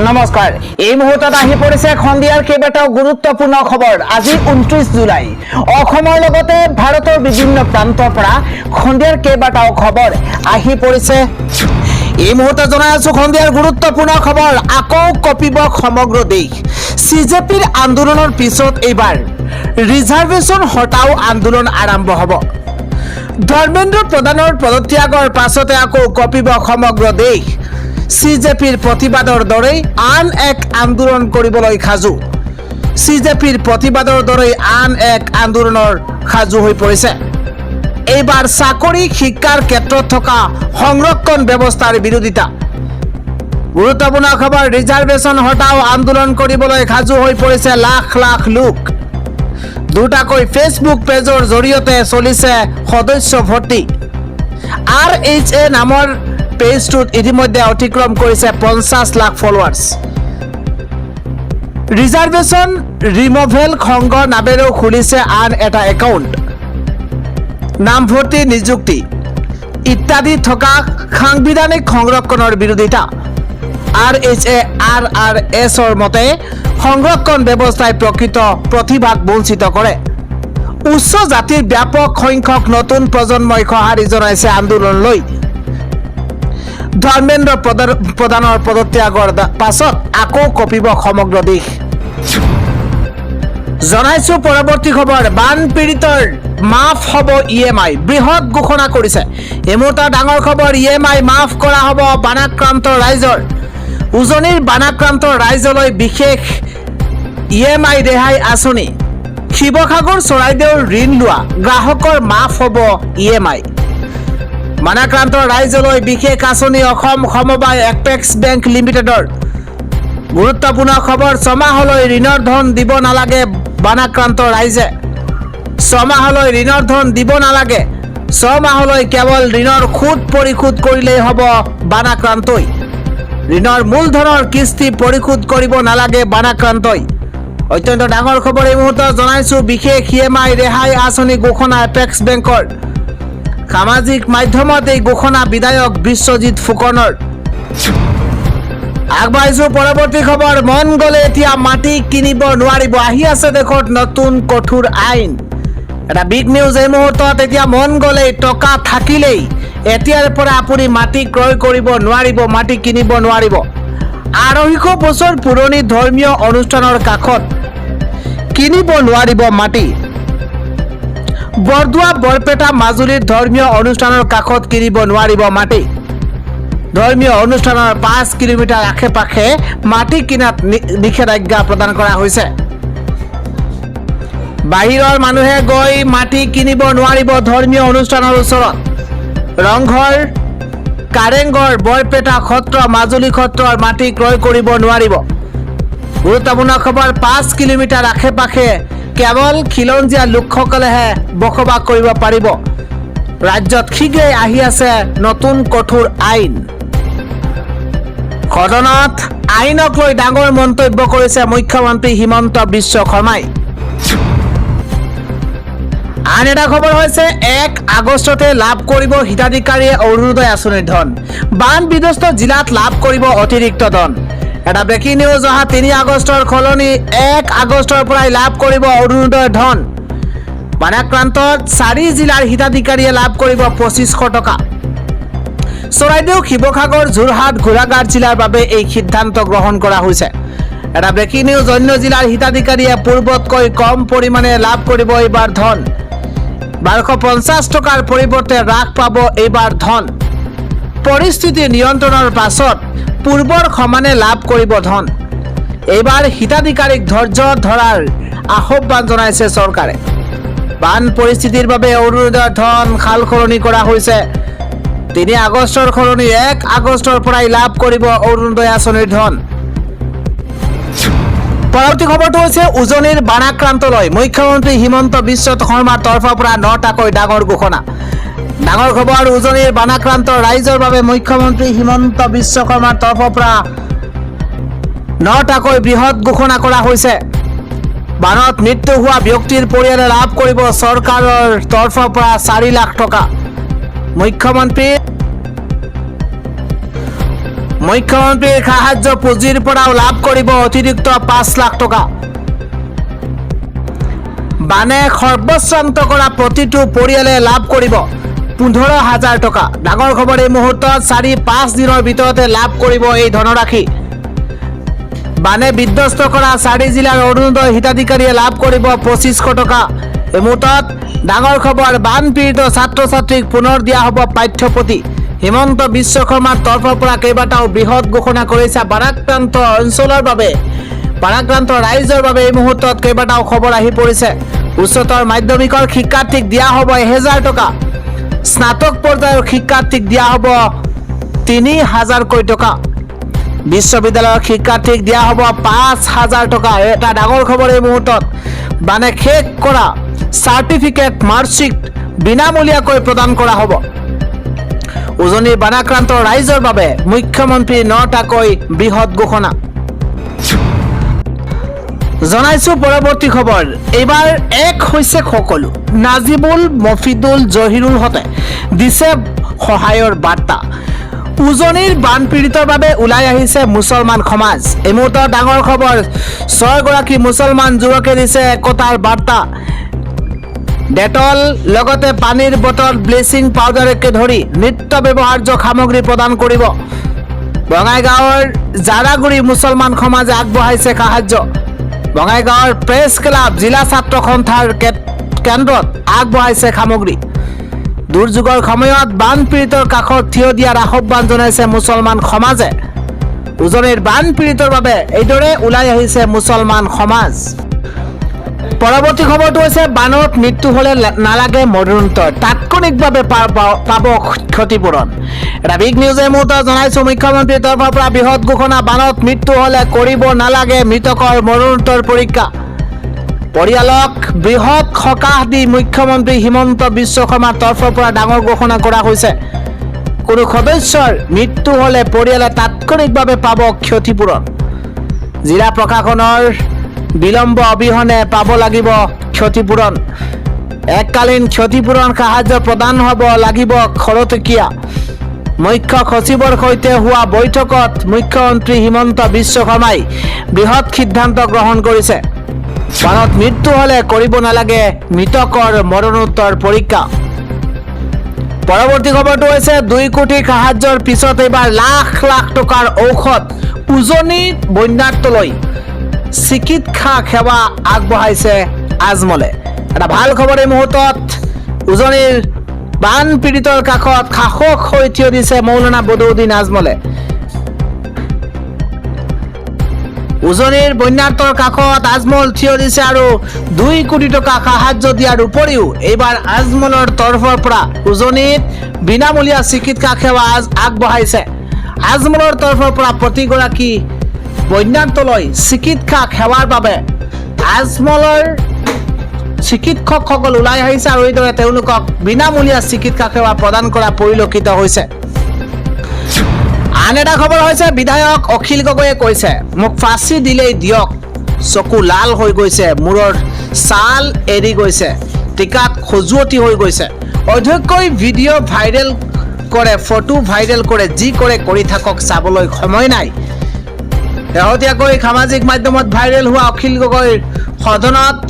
নমস্কাৰ এই মুহূৰ্তত আহি পৰিছে খন্দিয়াৰ কেইবাটাও গুৰুত্বপূৰ্ণ খবৰ। আজি 29 জুলাই অসমৰ লগতে ভাৰতৰ বিভিন্ন প্ৰান্তৰ পৰা খন্দিয়াৰ কেইবাটাও খবৰ আহি পৰিছে। এই মুহূৰ্তত জনাই আছো খন্দিয়াৰ গুৰুত্বপূৰ্ণ খবৰ। আকৌ কঁপিব সমগ্ৰ দেশ। সিজেপিৰ আন্দোলনৰ পিছত এইবাৰ ৰিজাৰ্ভেশ্যন হটাও আন্দোলন আৰম্ভ হ'ব। ধৰ্মেন্দ্ৰ প্ৰধানৰ পদত্যাগৰ পাছতে আকৌ কঁপিব সমগ্ৰ দেশ। সিজেপিৰ প্ৰতিবাদৰ দৰেই আন এক আন্দোলন কৰিবলৈ সাজু। সিজেপিৰ প্ৰতিবাদৰ দৰেই আন এক আন্দোলনৰ সাজু হৈ পৰিছে। এইবাৰ চাকৰি শিক্ষাৰ ক্ষেত্ৰত থকা সংৰক্ষণ ব্যৱস্থাৰ বিৰোধিতা। গুৰুত্বপূৰ্ণ খবৰ, ৰিজাৰ্ভেশ্যন হটাও আন্দোলন কৰিবলৈ সাজু হৈ পৰিছে লাখ লাখ লোক। দুটাকৈ ফেচবুক পেজৰ জৰিয়তে চলিছে সদস্য ভৰ্তি। RHA নামৰ পেজটোত ইতিমধ্যে অতিক্ৰম কৰিছে 50 লাখ ফলোৱাৰ্ছ। ৰিজাৰ্ভেশ্যন ৰিমভেল সংঘ নামেৰেও খুলিছে আন এটা একাউণ্ট। নামভৰ্তি, নিযুক্তি ইত্যাদি থকা সাংবিধানিক সংৰক্ষণৰ বিৰোধিতা। RHA RRSৰ মতে সংৰক্ষণ ব্যৱস্থাই প্ৰকৃত প্ৰতিভাক বঞ্চিত কৰে। উচ্চ জাতিৰ ব্যাপক সংখ্যক নতুন প্ৰজন্মই সঁহাৰি জনাইছে আন্দোলনলৈ। ধৰ্মেন্দ্ৰ প্ৰধানৰ পদত্যাগৰ পাছত আকৌ কঁপিব সমগ্ৰ দেশ। জনাইছো পৰৱৰ্তী খবৰ, বানপীড়িতৰ মাফ হ'ব EMI, বৃহৎ ঘোষণা কৰিছে। এই মুহূৰ্তৰ ডাঙৰ খবৰ, EMI মাফ কৰা হ'ব বানাক্ৰান্ত ৰাইজৰ। উজনিৰ বানাক্ৰান্ত ৰাইজলৈ বিশেষ EMI ৰেহাই আঁচনি। শিৱসাগৰ চৰাইদেউৰ ঋণ লোৱা গ্ৰাহকৰ মাফ হ'ব EMI। বানাক্ৰান্ত ৰাইজলৈ বিশেষ আঁচনি অসম সমবায় এপেক্স বেংক লিমিটেডৰ। গুৰুত্বপূৰ্ণ খবৰ, ছমাহলৈ ঋণৰ ধন দিব নালাগে বানাক্ৰান্ত ৰাইজে। ছমাহলৈ ঋণৰ ধন দিব নালাগে। ছমাহলৈ কেৱল ঋণৰ সুদ পৰিশোধ কৰিলেই হ'ব বানাক্ৰান্তই। ঋণৰ মূলধনৰ কিস্তি পৰিশোধ কৰিব নালাগে বানাক্ৰান্তই। অত্যন্ত ডাঙৰ খবৰ এই মুহূৰ্তত জনাইছো, বিশেষ EMI ৰেহাই আঁচনি ঘোষণা এপেক্স বেংকৰ। সামাজিক মাধ্যমত এই ঘোষণা বিধায়ক বিশ্বজিৎ ফুকনৰ। আগবাঢ়িছো পৰৱৰ্তী খবৰ, মন গ'লে এতিয়া মাটি কিনিব নোৱাৰিব। আহি আছে দেশত নতুন কঠোৰ আইন। এটা বিগ নিউজ এই মুহূৰ্তত। এতিয়া মন গ'লেই, টকা থাকিলেই এতিয়াৰ পৰা আপুনি মাটি ক্ৰয় কৰিব নোৱাৰিব, মাটি কিনিব নোৱাৰিব। 250 বছৰ পুৰণি ধৰ্মীয় অনুষ্ঠানৰ কাষত কিনিব নোৱাৰিব মাটি। বৰদোৱা বৰপেটা মাজুলীৰ ধৰ্মীয় অনুষ্ঠানৰ কাষত কিনিব নোৱাৰিব মাটি। ধৰ্মীয় অনুষ্ঠানৰ 5 কিলোমিটাৰ আশে পাশে মাটি কিনাত নিষেধাজ্ঞা প্ৰদান কৰা হৈছে। বাহিৰৰ মানুহে গৈ মাটি কিনিব নোৱাৰিব ধৰ্মীয় অনুষ্ঠানৰ ওচৰত। ৰংঘৰ, কাৰেংঘৰ, বৰপেটা সত্ৰ, মাজুলী সত্ৰৰ মাটি ক্ৰয় কৰিব নোৱাৰিব। গুৰুত্বপূৰ্ণ খবৰ, 5 কিলোমিটাৰ আশে পাশে কেৱল খিলঞ্জীয়া লোকসকলেহে বসবাস কৰিব পাৰিব। ৰাজ্যত শীঘ্ৰেই আহি আছে নতুন কঠোৰ আইন। সদনত আইনক লৈ ডাঙৰ মন্তব্য কৰিছে মুখ্যমন্ত্ৰী হিমন্ত বিশ্ব শৰ্মাই। আন এটা খবৰ হৈছে, 1 আগষ্টতে লাভ কৰিব হিতাধিকাৰীয়ে অৰুণোদয় আঁচনিৰ ধন। বান বিধ্বস্ত জিলাত লাভ কৰিব অতিৰিক্ত ধন। এটা ব্ৰেকিং নিউজ, অহা 3 আগষ্টৰ সলনি 1 আগষ্টৰ পৰাই লাভ কৰিব অৰুণোদয়ৰ ধন। বানাক্ৰান্তত 4 জিলাৰ হিতাধিকাৰীয়ে লাভ কৰিব 2500 টকা। চৰাইদেউ, শিৱসাগৰ, যোৰহাট, গোলাঘাট জিলাৰ বাবে এই সিদ্ধান্ত গ্ৰহণ কৰা হৈছে। এটা ব্ৰেকিং নিউজ, অন্য জিলাৰ হিতাধিকাৰীয়ে পূৰ্বতকৈ কম পৰিমাণে লাভ কৰিব এইবাৰ ধন। 1250 টকাৰ পৰিৱৰ্তে হ্ৰাস পাব এইবাৰ ধন। পৰিস্থিতি নিয়ন্ত্ৰণৰ পাছত পূৰ্বৰ সমানে লাভ কৰিব ধন। এইবাৰ হিতাধিকাৰীক ধৈৰ্য ধৰাৰ আহ্বান জনাইছে চৰকাৰে। বান পৰিস্থিতিৰ বাবে অৰুণোদয়ৰ ধন সাল সলনি কৰা হৈছে। 3 আগষ্টৰ সলনি 1 আগষ্টৰ পৰাই লাভ কৰিব অৰুণোদয় আঁচনিৰ ধন। পৰৱৰ্তী খবৰটো হৈছে, উজনিৰ বানাক্ৰান্তলৈ মুখ্যমন্ত্ৰী হিমন্ত বিশ্ব শৰ্মাৰ তৰফৰ পৰা 9টাকৈ ডাঙৰ ঘোষণা। ডাঙৰ খবৰ, উজনিৰ বানাক্ৰান্ত ৰাইজৰ বাবে মুখ্যমন্ত্ৰী হিমন্ত বিশ্ব শৰ্মাৰ তৰফৰ পৰা 9টাকৈ বৃহৎ ঘোষণা কৰা হৈছে। বানত মৃত্যু হোৱা ব্যক্তিৰ পৰিয়ালে লাভ কৰিব চৰকাৰৰ তৰফৰ পৰা 4 লাখ টকা। মুখ্যমন্ত্ৰীৰ সাহায্য পুঁজিৰ পৰাও লাভ কৰিব অতিৰিক্ত 5 লাখ টকা। বানে সৰ্বশ্ৰান্ত কৰা প্ৰতিটো পৰিয়ালে লাভ কৰিব 15,000 টকা। ডাঙৰ খবৰ এই মুহূৰ্তত 4-5 দিনৰ ভিতৰতে লাভ কৰিব এই ধনৰাশি। বানে বিধ্বস্ত কৰা 4 জিলাৰ অৰুণোদয় হিতাধিকাৰীয়ে লাভ কৰিব 2500 টকা। এই মুহূৰ্তত ডাঙৰ খবৰ, বান পীড়িত ছাত্ৰ ছাত্ৰীক পুনৰ দিয়া হ'ব পাঠ্যপুথি। হিমন্ত বিশ্ব শৰ্মাৰ তৰফৰ পৰা কেইবাটাও বৃহৎ ঘোষণা কৰিছে বাৰাক্ৰান্ত অঞ্চলৰ বাবে, বাৰাক্ৰান্ত ৰাইজৰ বাবে এই মুহূৰ্তত কেইবাটাও খবৰ আহি পৰিছে। উচ্চতৰ মাধ্যমিকৰ শিক্ষাৰ্থীক দিয়া হ'ব 1000 টকা। স্নাতক পৰ্যায়ৰ শিক্ষাৰ্থীক দিয়া হ'ব 3000কৈ টকা। বিশ্ববিদ্যালয়ৰ শিক্ষাৰ্থীক দিয়া হ'ব 5000 টকা। এটা ডাঙৰ খবৰ এই মুহূৰ্তত। বানে শেষ কৰা চাৰ্টিফিকেট মাৰ্কশ্বিট বিনামূলীয়াকৈ প্ৰদান কৰা হ'ব। উজনিৰ বানাক্ৰান্ত ৰাইজৰ বাবে মুখ্যমন্ত্ৰী 9টাকৈ বৃহৎ ঘোষণা। জনাইছো পৰৱৰ্তী খবৰ। এইবাৰ এক হৈছে সকলো। নাজিবুল, মফিদুল, জহিৰুল হতে দিছে সহায়ৰ বাৰ্তা। উজনিৰ বানপীড়িতৰ বাবে ওলাই আহিছে মুছলমান সমাজ। এই মুহূৰ্তত ডাঙৰ খবৰ, 6 গৰাকী মুছলমান যুৱকে দিছে একতাৰ বাৰ্তা। ডেটল লগতে পানীৰ বটল, ব্লিচিং পাউডাৰকে ধৰি নিত্য ব্যৱহাৰ্য সামগ্ৰী প্ৰদান কৰিব। বঙাইগাঁৱৰ জাৰাগুৰি মুছলমান সমাজে আগবঢ়াইছে সাহায্য। বঙাইগাঁৱৰ প্ৰেছ ক্লাব, জিলা ছাত্ৰ সন্থাৰ কেন্দ্ৰত আগবঢ়াইছে সামগ্ৰী। দুৰ্যোগৰ সময়ত বানপীড়িতৰ কাষত থিয় দিয়াৰ আহ্বান জনাইছে মুছলমান সমাজে। উজনিৰ বানপীড়িতৰ বাবে এইদৰে ওলাই আহিছে মুছলমান সমাজ। পৰৱৰ্তী খবৰটো হৈছে বানত মৃত্যু হ'লে নালাগে মৰণোত্তৰ, তাৎক্ষণিকভাৱে পাব ক্ষতিপূৰণ। এটা বিগ নিউজ এই মুহূৰ্তত জনাইছো মুখ্যমন্ত্ৰীৰ তৰফৰ পৰা বৃহৎ ঘোষণা। বানত মৃত্যু হ'লে কৰিব নালাগে মৃতকৰ মৰণোত্তৰ পৰীক্ষা। পৰিয়ালক বৃহৎ সকাহ দি মুখ্যমন্ত্ৰী হিমন্ত বিশ্ব শৰ্মাৰ তৰফৰ পৰা ডাঙৰ ঘোষণা কৰা হৈছে। কোনো সদস্যৰ মৃত্যু হ'লে পৰিয়ালে তাৎক্ষণিকভাৱে পাব ক্ষতিপূৰণ। জিলা প্ৰশাসনৰ বিলম্ব অবিহনে পাব লাগিব ক্ষতিপূৰণ। এককালীন ক্ষতিপূৰণ সাহায্য প্ৰদান হ'ব লাগিব খৰতকীয়া। মুখ্য সচিবৰ সৈতে হোৱা বৈঠকত মুখ্যমন্ত্ৰী হিমন্ত বিশ্ব শৰ্মাই বৃহৎ সিদ্ধান্ত গ্ৰহণ কৰিছে। বানত মৃত্যু হ'লে কৰিব নালাগে মৃতকৰ মৰণোত্তৰ পৰীক্ষা। পৰৱৰ্তী খবৰটো হৈছে 2 কোটি সাহায্যৰ পিছত এইবাৰ লাখ লাখ টকাৰ ঔষধ উজনিত বন্যাৰ্তলৈ চিকিৎসা সেৱা আগবঢ়াইছে আজমলে। এটা ভাল খবৰ এই মুহূৰ্তত। উজনিৰ বানপীড়িতৰ কাষত সাহস হৈ থিয় দিছে মৌলানা বদৰুদ্দিন আজমলে। উজনিৰ বন্যাৰ্তৰ কাষত আজমল থিয় দিছে আৰু 2 কোটি টকা সাহায্য দিয়াৰ উপৰিও এইবাৰ আজমলৰ তৰফৰ পৰা উজনিত বিনামূলীয়া চিকিৎসা সেৱা আগবঢ়াইছে। আজমলৰ তৰফৰ পৰা প্ৰতিগৰাকী বন্যাৰ্তলৈ চিকিৎসা সেৱাৰ বাবে আজমলৰ চিকিৎসকসকল ওলাই আহিছে আৰু এইদৰে তেওঁলোকক বিনামূলীয়া চিকিৎসা সেৱা প্ৰদান কৰা পৰিলক্ষিত হৈছে। আন এটা খবৰ হৈছে বিধায়ক অখিল গগৈয়ে কৈছে, মোক ফাঁচি দিলেই দিয়ক, চকু লাল হৈ গৈছে, মূৰৰ ছাল এৰি গৈছে, টিকাত খজুৱতি হৈ গৈছে। অধ্যক্ষই ভিডিঅ' ভাইৰেল কৰে, ফটো ভাইৰেল কৰে, যি কৰে কৰি থাকক, চাবলৈ সময় নাই। শেহতীয়াকৈ সামাজিক মাধ্যমত ভাইৰেল হোৱা অখিল গগৈৰ সদনত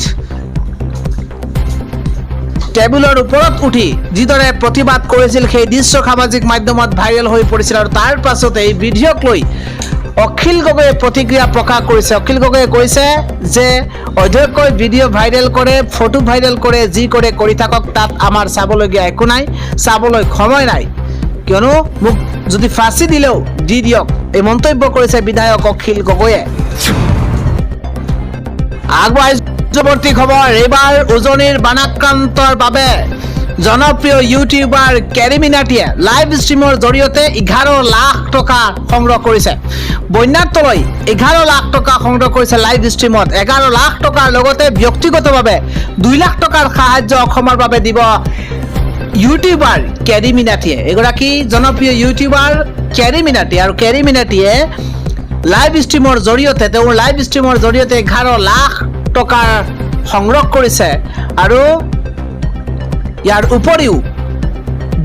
টেবুলৰ ওপৰত উঠি যিদৰে প্ৰতিবাদ কৰিছিল সেই দৃশ্য সামাজিক মাধ্যমত ভাইৰেল হৈ পৰিছিল আৰু তাৰ পাছতে এই ভিডিঅ'ক লৈ অখিল গগৈয়ে প্ৰতিক্ৰিয়া প্ৰকাশ কৰিছে। অখিল গগৈয়ে কৈছে যে অধ্যক্ষই ভিডিঅ' ভাইৰেল কৰে, ফটো ভাইৰেল কৰে, যি কৰে কৰি থাকক, তাত আমাৰ চাবলগীয়া একো নাই, চাবলৈ সময় নাই, কিয়নো মোক যদি ফাঁচি দিলেও দি দিয়ক, এই মন্তব্য কৰিছে বিধায়ক অখিল গগৈয়ে। পৰৱৰ্তী খবৰ, এইবাৰ উজনিৰ বানাক্ৰান্তৰ বাবে জনপ্ৰিয় ইউটিউবাৰ কেৰিমিনাটিয়ে লাইভ ষ্ট্ৰীমৰ জৰিয়তে 11 লাখ টকা সংগ্ৰহ কৰিছে। বন্যাৰ্তলৈ 11 লাখ টকা সংগ্ৰহ কৰিছে লাইভ ষ্ট্ৰীমত। 11 লাখ টকাৰ লগতে ব্যক্তিগতভাৱে 2 লাখ টকাৰ সাহায্য অসমৰ বাবে দিব ইউটিউবাৰ কেৰিমিনাটিয়ে। এগৰাকী জনপ্ৰিয় ইউটিউবাৰ কেৰিমিনাটি, আৰু কেৰিমিনাটিয়ে লাইভ ষ্ট্ৰীমৰ জৰিয়তে, তেওঁৰ লাইভ ষ্ট্ৰীমৰ জৰিয়তে 11 লাখ টকাৰ সংগ্ৰহ কৰিছে আৰু ইয়াৰ উপৰিও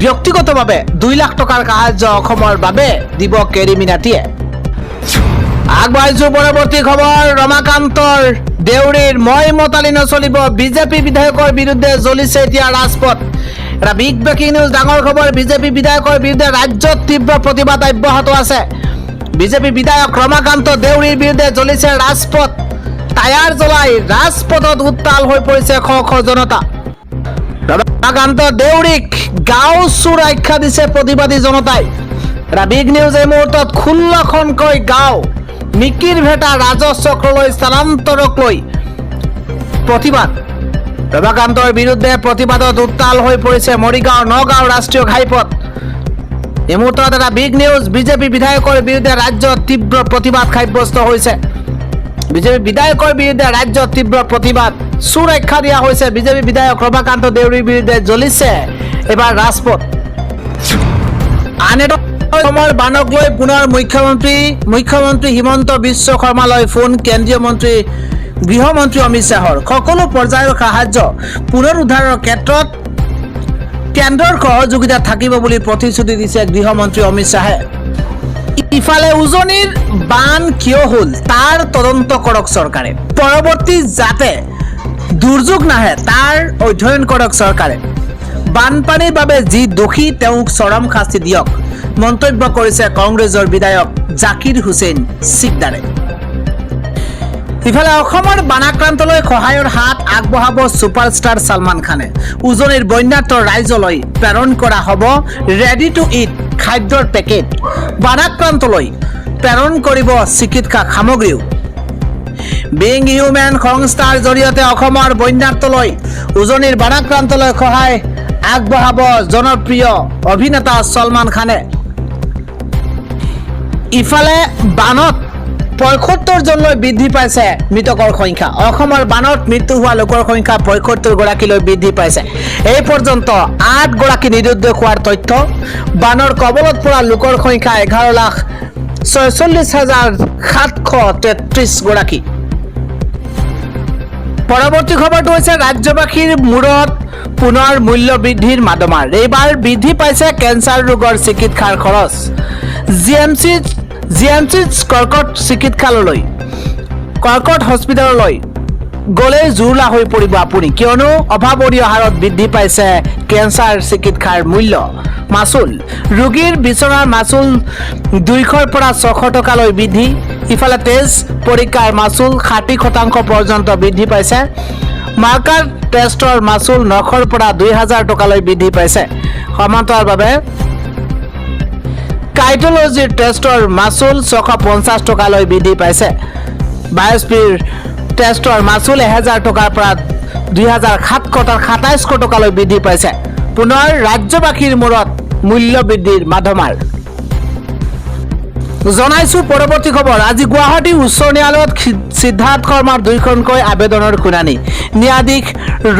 ব্যক্তিগতভাৱে 2 লাখ টকাৰ সাহায্য অসমৰ বাবে দিব কেৰি মিনাতীয়ে। আগবাঢ়িছো পৰৱৰ্তী খবৰ। ৰমাকান্তৰ দেউৰীৰ মই মতালি নচলিব, বিজেপি বিধায়কৰ বিৰুদ্ধে জ্বলিছে এতিয়া ৰাজপথ। এটা বিগ ব্ৰেকিং নিউজ, ডাঙৰ খবৰ। বিজেপি বিধায়কৰ বিৰুদ্ধে ৰাজ্যত তীব্ৰ প্ৰতিবাদ অব্যাহত আছে। বিজেপি বিধায়ক ৰমাকান্ত দেউৰীৰ বিৰুদ্ধে জ্বলিছে ৰাজপথ। টায়াৰ জ্বলাই ৰাজপথত উত্তাল হৈ পৰিছে শ শ জনতা। ৰমাকান্ত দেউৰীক গাঁও চোৰ আখ্যা দিছে প্ৰতিবাদী জনতাই। এটা বিগ নিউজ এই মুহূৰ্তত 16খনকৈ গাঁও মিকিৰ ভেটা ৰাজহ চক্ৰলৈ স্থানান্তৰক লৈ প্ৰতিবাদ। ৰমাকান্তৰ বিৰুদ্ধে প্ৰতিবাদত উত্তাল হৈ পৰিছে মৰিগাঁও নগাঁও ৰাষ্ট্ৰীয় ঘাইপথ। এই মুহূৰ্তত এটা বিগ নিউজ, বিজেপি বিধায়কৰ বিৰুদ্ধে ৰাজ্যত তীব্ৰ প্ৰতিবাদ সাব্যস্ত হৈছে। বিজেপি বিধায়কৰ বিৰুদ্ধে ৰাজ্যত তীব্ৰ প্ৰতিবাদ, চোৰ আখ্যা দিয়া হৈছে। বিজেপি বিধায়ক ৰমাকান্ত দেউৰীৰ বিৰুদ্ধে জ্বলিছে এবাৰ ৰাজপথ। আন এটা অসমৰ বানক লৈ পুনৰ মুখ্যমন্ত্ৰী হিমন্ত বিশ্ব শৰ্মালৈ ফোন কেন্দ্ৰীয় মন্ত্ৰী গৃহমন্ত্ৰী অমিত শ্বাহৰ। সকলো পৰ্যায়ৰ সাহায্য পুনৰুদ্ধাৰৰ ক্ষেত্ৰত কেন্দ্ৰৰ সহযোগিতা থাকিব বুলি প্ৰতিশ্ৰুতি দিছে গৃহমন্ত্ৰী অমিত শ্বাহে। ইফালে উজনিৰ বান কিয় হ'ল তাৰ তদন্ত কৰক চৰকাৰে। পৰৱৰ্তী যাতে দুৰ্যোগ নাহে তাৰ অধ্যয়ন কৰক চৰকাৰে। বানপানীৰ বাবে যি দোষী তেওঁক চৰম শাস্তি দিয়ক, মন্তব্য কৰিছে কংগ্ৰেছৰ বিধায়ক জাকিৰ হুছেইন সিকদাৰে। ইফালে অসমৰ বানাক্ৰান্তলৈ সহায়ৰ হাত আগবঢ়াব ছুপাৰষ্টাৰ ছলমান খানে। উজনিৰ বন্যাৰ্ত ৰাইজলৈ প্ৰেৰণ কৰা হ'ব ৰেডি টু ইট খাদ্যৰ পেকেট। বানাক্ৰান্তলৈ প্ৰেৰণ কৰিব চিকিৎসা সামগ্ৰীও। বিং হিউমেন সংস্থাৰ জৰিয়তে অসমৰ বন্যাৰ্তলৈ উজনিৰ বানাক্ৰান্তলৈ সহায় আগবঢ়াব জনপ্ৰিয় অভিনেতা ছলমান খানে। ইফালে বানত ৭৫ জনলৈ বৃদ্ধি পাইছে মৃতকৰ সংখ্যা। অসমৰ বানত মৃত্যু হোৱা লোকৰ সংখ্যা ৭৫ গৰাকীলৈ বৃদ্ধি পাইছে। এই পৰ্যন্ত ৮ গৰাকী নিৰুদ্দেশ হোৱাৰ তথ্য। বানৰ কবলত পৰা লোকৰ সংখ্যা 11,46,733 গৰাকী। পৰৱৰ্তী খবৰটো হৈছে ৰাজ্যবাসীৰ মূৰত পুনৰ মূল্য বৃদ্ধিৰ মাদমাৰ। এইবাৰ বৃদ্ধি পাইছে কেঞ্চাৰ ৰোগৰ চিকিৎসাৰ খৰচ। জি এম চি কৰ্কট চিকিৎসালয়লৈ কৰ্কট হস্পিটেললৈ গ'লে জুৰুলা হৈ পৰিব আপুনি, কিয়নো অভাৱনীয় হাৰত বৃদ্ধি পাইছে কেঞ্চাৰ চিকিৎসাৰ মূল্য মাচুল। ৰোগীৰ বিচনাৰ মাচুল 200ৰ পৰা 600 টকালৈ বৃদ্ধি। ইফালে তেজ পৰীক্ষাৰ মাচুল 60% পৰ্যন্ত বৃদ্ধি পাইছে। মাৰ্কাৰ টেষ্টৰ মাচুল 900ৰ পৰা 2000 টকালৈ বৃদ্ধি পাইছে। সমান্তৰালভাৱে কাইটলজিৰ টেষ্টৰ মাচুল 650 টকালৈ বৃদ্ধি পাইছে। বায়োস্পিৰ টেষ্টৰ মাচুল 1000 টকাৰ পৰা 2727 টকালৈ বৃদ্ধি পাইছে। পুনৰ ৰাজ্যবাসীৰ মূৰত মূল্য বৃদ্ধিৰ মাধমাৰ। জনাইছো পৰৱৰ্তী খবৰ। আজি গুৱাহাটী উচ্চ ন্যায়ালয়ত সিদ্ধাৰ্থ শৰ্মাৰ 2খনকৈ আবেদনৰ শুনানি। ন্যায়াধীশ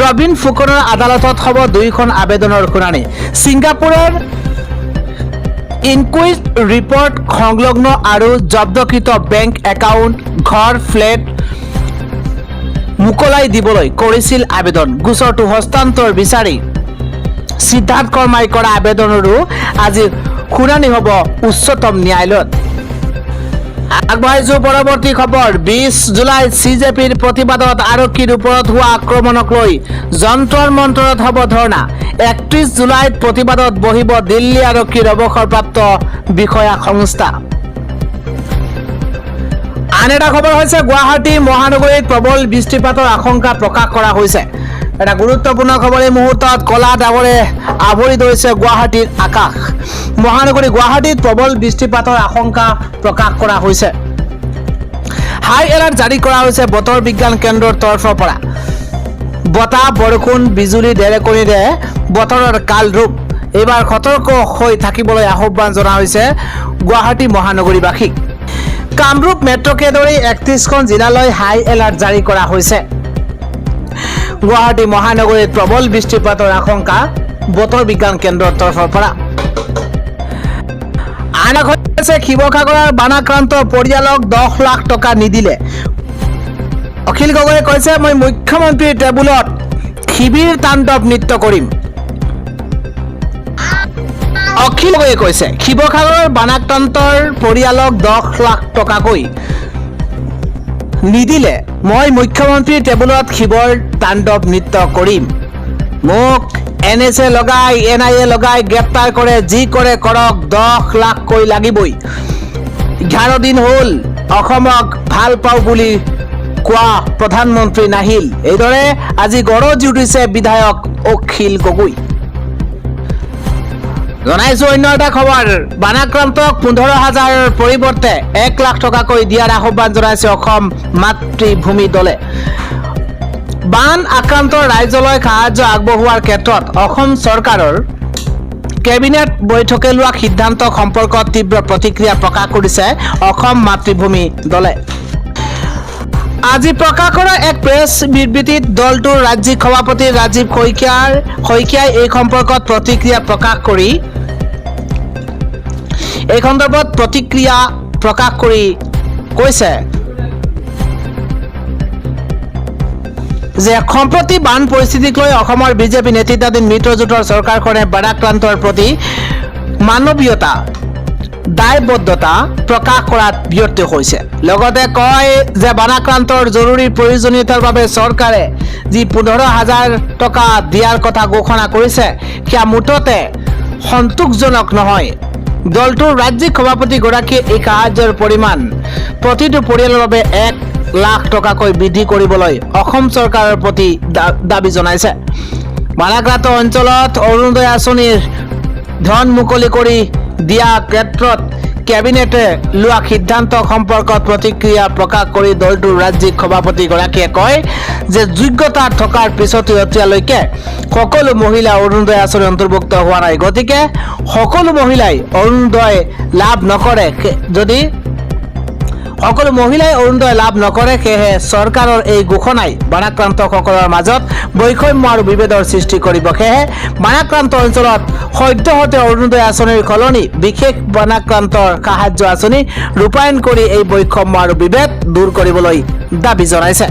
ৰবীন ফুকনৰ আদালতত হ'ব 2খন আবেদনৰ শুনানি। ছিংগাপুৰৰ ইনকুইষ্ট ৰিপৰ্ট সংলগ্ন আৰু জব্দকৃত বেংক একাউণ্ট, ঘৰ, ফ্লেট মোকলাই দিবলৈ কৰিছিল আবেদন। গোচৰটো হস্তান্তৰ বিচাৰি সিদ্ধাৰ্থ শৰ্মাই কৰা আবেদনৰো আজি শুনানি হ'ব উচ্চতম ন্যায়ালয়ত। আগবাঢ়িছো পৰৱৰ্তী খবৰ। 20 জুলাইত CJPৰ প্ৰতিবাদত আৰক্ষীৰ ওপৰত হোৱা আক্ৰমণক লৈ যন্তৰ মন্তৰত হ'ব ধৰ্ণা। 31 জুলাইত প্ৰতিবাদত বহিব দিল্লী আৰক্ষীৰ অৱসৰপ্ৰাপ্ত বিষয়া সংস্থা। আন এটা খবৰ হৈছে গুৱাহাটী মহানগৰীত প্ৰবল বৃষ্টিপাতৰ আশংকা প্ৰকাশ কৰা হৈছে। এটা গুৰুত্বপূৰ্ণ খবৰ এই মুহূৰ্তত। কলা ডাৱৰে আৱৰি ধৰিছে গুৱাহাটীৰ আকাশ। মহানগৰী গুৱাহাটীত প্ৰবল বৃষ্টিপাতৰ আশংকা প্ৰকাশ কৰা হৈছে। হাই এলাৰ্ট জাৰি কৰা হৈছে বতৰ বিজ্ঞান কেন্দ্ৰৰ তৰফৰ পৰা। বতাহ, বৰষুণ, বিজুলী, ঢেৰেকণীৰে বতৰৰ কাল ৰূপ। এইবাৰ সতৰ্ক হৈ থাকিবলৈ আহ্বান জনোৱা হৈছে গুৱাহাটী মহানগৰীবাসীক। কামৰূপ মেট্ৰকে ধৰি 31খন জিলালৈ হাই এলাৰ্ট জাৰি কৰা হৈছে। গুৱাহাটী মহানগৰীত প্ৰবল বৃষ্টিপাতৰ আশংকা বতৰ বিজ্ঞান কেন্দ্ৰৰ তৰফৰ পৰা। আন এখন হৈছে শিৱসাগৰৰ বানাক্ৰান্ত পৰিয়ালক 10 লাখ টকা নিদিলে। অখিল গগৈয়ে কৈছে, মই মুখ্যমন্ত্ৰীৰ টেবুলত শিবিৰ তাণ্ডৱ নৃত্য কৰিম। অখিল গগৈয়ে কৈছে শিৱসাগৰৰ বানাক্ৰান্তৰ পৰিয়ালক 10 লাখ টকাকৈ নিদিলে মই মুখ্যমন্ত্ৰীৰ টেবুলত শিৱৰ তাণ্ডৱ নৃত্য কৰিম মোক NSA লগাই NIA লগাই গ্ৰেপ্তাৰ কৰে যি কৰে কৰক 10 লাখকৈ লাগিবই 11 দিন হ'ল অসমক ভাল পাওঁ বুলি কোৱা প্ৰধানমন্ত্ৰী নাহিল এইদৰে আজি গৰজি উঠিছে বিধায়ক অখিল গগৈ জনাইছো অন্য এটা খবৰ বানাক্ৰান্তক 15,000ৰ পৰিৱৰ্তে 1 লাখ টকাকৈ দিয়াৰ আহ্বান জনাইছে অসম মাতৃভূমি দলে বান আক্ৰান্ত ৰাজ্যলৈ সাহায্য আগবঢ়োৱাৰ ক্ষেত্ৰত অসম চৰকাৰৰ কেবিনেট বৈঠকে লোৱা সিদ্ধান্ত সম্পৰ্কত তীব্ৰ প্ৰতিক্ৰিয়া প্ৰকাশ কৰিছে অসম মাতৃভূমি দলে আজি প্ৰকাশ কৰা এক প্ৰেছ বিবৃতিত দলটোৰ ৰাজ্যিক সভাপতি ৰাজীৱ শইকীয়াই এই সম্পৰ্কত প্ৰতিক্ৰিয়া প্ৰকাশ কৰি এই সন্দৰ্ভত প্ৰতিক্ৰিয়া প্ৰকাশ কৰি কৈছে যে সম্প্ৰতি বান পৰিস্থিতিক লৈ অসমৰ বিজেপি নেতৃত্বাধীন মিত্ৰজোঁটৰ চৰকাৰখনে বানাক্ৰান্তৰ প্ৰতি মানৱীয়তা দায়বদ্ধতা প্ৰকাশ কৰাত ব্যৰ্থ হৈছে লগতে কয় যে বানাক্ৰান্তৰ জৰুৰী প্ৰয়োজনীয়তাৰ বাবে চৰকাৰে যি 15,000 টকা দিয়াৰ কথা ঘোষণা কৰিছে সেয়া মুঠতে সন্তোষজনক নহয় দলটোৰ ৰাজ্যিক সভাপতিগৰাকীয়ে এই সাহায্যৰ পৰিমাণ প্ৰতিটো পৰিয়ালৰ বাবে 1 লাখ টকাকৈ বৃদ্ধি কৰিবলৈ অসম চৰকাৰৰ প্ৰতি দাবী জনাইছে বানাক্ৰান্ত অঞ্চলত অৰুণোদয় আঁচনিৰ ধন মুকলি কৰি দিয়া ক্ষেত্ৰত কেবিনেটে লোৱা সিদ্ধান্ত সম্পৰ্কত প্ৰতিক্ৰিয়া প্ৰকাশ কৰি দলটোৰ ৰাজ্যিক সভাপতিগৰাকীয়ে কয় যে যোগ্যতা থকাৰ পিছতো এতিয়ালৈকে সকলো মহিলা অৰুণোদয় আঁচনি অন্তৰ্ভুক্ত হোৱা নাই গতিকে সকলো মহিলাই অৰুণোদয় লাভ নকৰে যদি সকলো মহিলাই অৰুণোদয় লাভ নকৰে সেয়েহে চৰকাৰৰ এই ঘোষণাই বানাক্ৰান্তসকলৰ মাজত বৈষম্য আৰু বিভেদৰ সৃষ্টি কৰিব সেয়েহে বানাক্ৰান্ত অঞ্চলত সদ্যহতে অৰুণোদয় আঁচনিৰ সলনি বিশেষ বানাক্ৰান্তৰ সাহায্য আঁচনি ৰূপায়ণ কৰি এই বৈষম্য আৰু বিভেদ দূৰ কৰিবলৈ দাবী জনাইছে